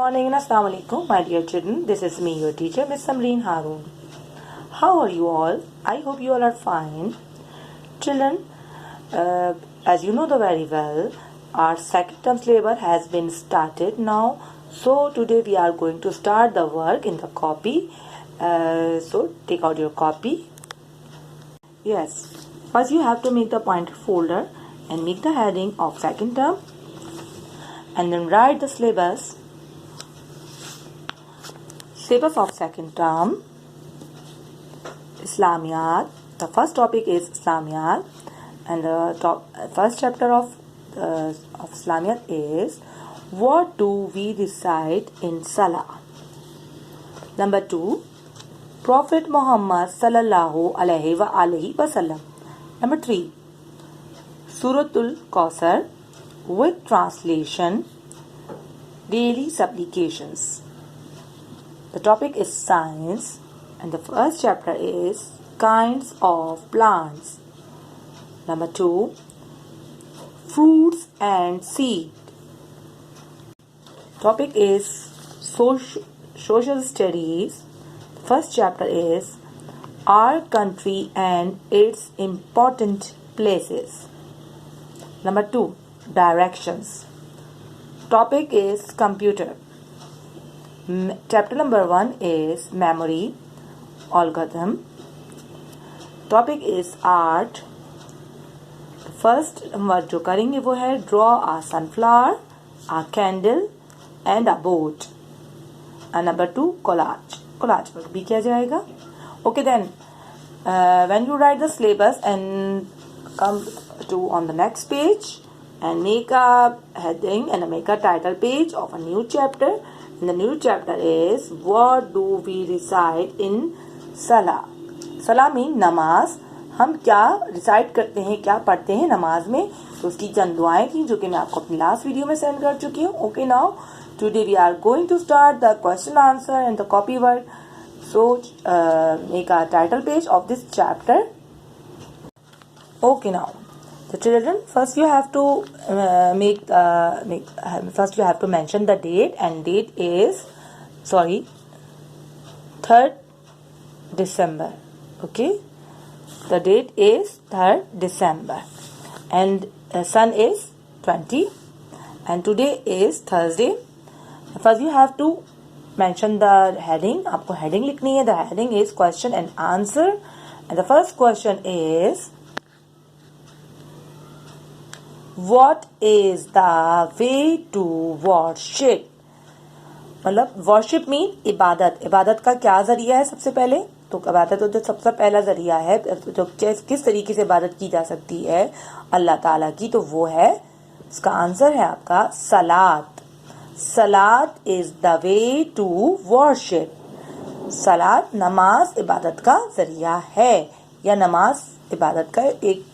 morning and Assalamu alaikum, my dear children. This is me, your teacher, Miss Samreen Haroon. How are you all? I hope you all are fine. Children, as you know very well, our second term syllabus has been started now. So today we are going to start the work in the copy. So take out your copy. Yes, first you have to make the pointer folder and make the heading of second term. And then write the syllabus of second term. Islamiyat. The first topic is Islamiyat, and the first chapter of Islamiyat is what do we recite in Salah. Number 2, Prophet Muhammad sallallahu alaihi wasallam. Number 3, Suratul Kausar with translation, daily supplications. The topic is science, and the first chapter is kinds of plants. Number 2, fruits and seed. Topic is social studies. The first chapter is our country and its important places. Number 2, directions. Topic is computer. Chapter number 1 is memory, algorithm. Topic is art. First word जो करेंगे वो है draw a sunflower, a candle and a boat. And number 2 collage. Collage word भी किया जाएगा. Okay, then when you write the syllabus and come to on the next page and make a heading and make a title page of a new chapter. And the new chapter is what do we recite in Salah. Salah mean नमाज. हम क्या recite करते हैं, क्या पढ़ते हैं नमाज में, तो उसकी चंद दुआएं थी जो कि मैं आपको अपनी लास्ट वीडियो में सेंड कर चुकी हूँ. Okay, now today we are going to start the question answer and the copy word. So make a title page of this chapter. Okay, now the children, first you have to first you have to mention the date, and date is 3rd December. Okay, the date is 3rd December, and sun is 20, and today is Thursday. First you have to mention the heading. आपको heading लिखनी है. The heading is question and answer, and the first question is what is the way to worship. मतलब worship mean इबादत. इबादत का क्या जरिया है सबसे पहले, तो इबादत जो सबसे पहला जरिया है जो किस तरीके से इबादत की जा सकती है अल्लाह ताला की, तो वो है, इसका आंसर है आपका सलात. Salat is the way to worship. सलात नमाज इबादत का जरिया है, या नमाज इबादत का एक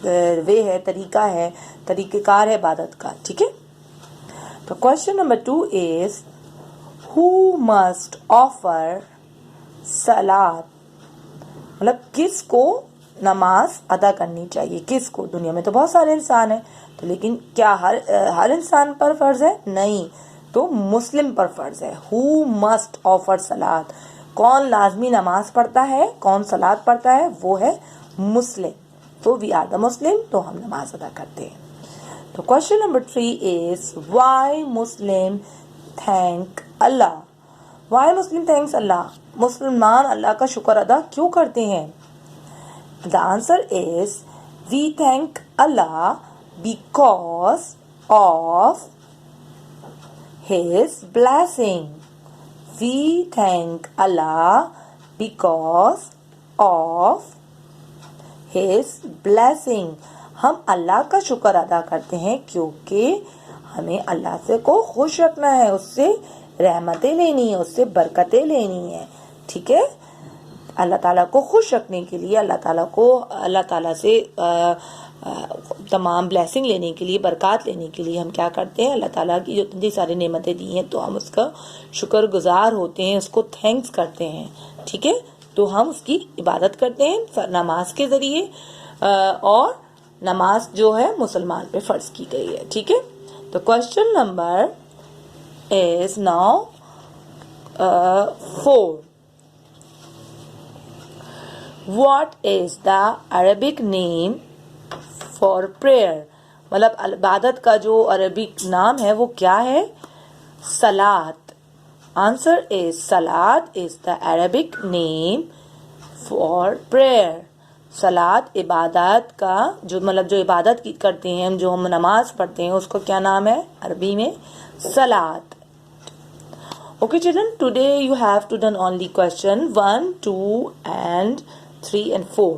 वे है, तरीका है, तरीकेकार है इबादत का. ठीक है. तो question number 2 is who must offer सलात. मतलब किसको नमाज अदा करनी चाहिए, किसको. दुनिया में तो बहुत सारे इंसान हैं, तो लेकिन क्या हर इंसान पर फर्ज है? नहीं, तो मुस्लिम पर फर्ज है. हु मस्ट ऑफर सलात. कौन लाजमी नमाज पढ़ता है, कौन सलात पढ़ता है, वो है मुस्लिम. तो वी आर द मुस्लिम, तो हम नमाज अदा करते हैं. तो question number 3 is why Muslim thank Allah. Why Muslim thanks Allah. मुसलमान अल्लाह का शुक्र अदा क्यों करते हैं? The answer is we thank Allah because of his blessing. We thank Allah because of His blessing. हम अल्लाह का शुक्र अदा करते हैं क्योंकि हमें अल्लाह से को खुश रखना है, उससे रहमतें लेनी है, उससे बरकतें लेनी है. ठीक है. अल्लाह ताला को खुश रखने के लिए, अल्लाह ताला से तमाम ब्लेसिंग लेने के लिए, बरकत लेने के लिए हम क्या करते हैं, अल्लाह ताला की जो इतनी सारी नेमतें दी हैं तो हम उसका शुक्रगुजार होते हैं, उसको थैंक्स करते हैं. ठीक है. तो हम उसकी इबादत करते हैं नमाज के जरिए, और नमाज जो है मुसलमान पे फर्ज की गई है. ठीक है. तो question number is now 4. What is the Arabic name for prayer? मतलब इबादत का जो अरबिक नाम है वो क्या है? सलात. Answer is salat is the Arabic name for prayer. सलात इबादत का जो मतलब जो इबादत की करते हैं हम, जो हम नमाज पढ़ते हैं, उसको क्या नाम है अरबी में? सलात. Okay children, today you have to done only question 1, 2 and 3 and 4.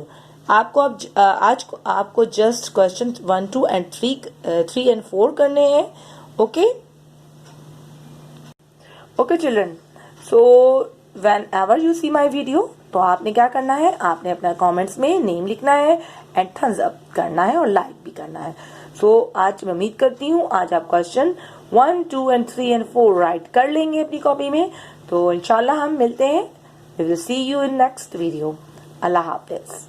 आपको अब आज आपको जस्ट क्वेश्चन 1, 2 and 3 and 4 करने हैं. Okay okay children, so whenever you see my video, तो आपने क्या करना है, आपने अपना कमेंट्स में नेम लिखना है एंड थम्स अप करना है और लाइक भी करना है. सो आज मैं उम्मीद करती हूँ आज आप क्वेश्चन 1, 2 and 3 and 4 राइट कर लेंगे अपनी कॉपी में. तो इंशाल्लाह हम मिलते हैं. We will see you in next video. अल्लाह हाफिज.